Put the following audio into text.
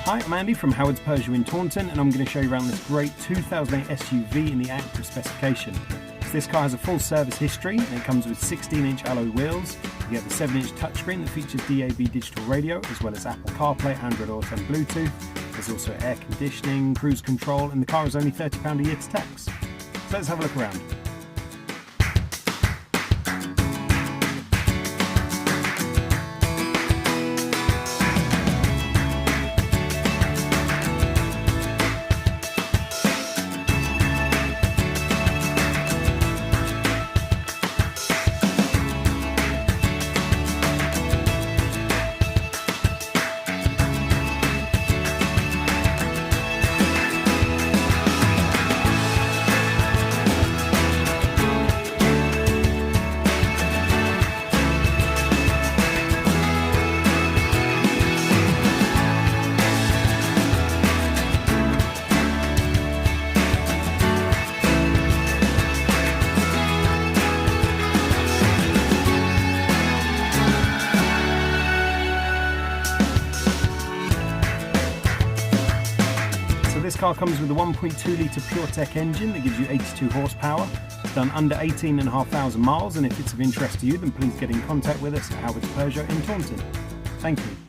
Hi, I'm Andy from Howard's Peugeot in Taunton, and I'm going to show you around this great 2008 SUV in the active specification. So this car has a full service history, and it comes with 16-inch alloy wheels. You get the 7-inch touchscreen that features DAB digital radio, as well as Apple CarPlay, Android Auto and Bluetooth. There's also air conditioning, cruise control, and the car is only £30 a year to tax. So let's have a look around. This car comes with a 1.2 litre PureTech engine that gives you 82 horsepower. It's done under 18,500 miles, and if it's of interest to you, then please get in contact with us at Howard's Peugeot in Taunton. Thank you.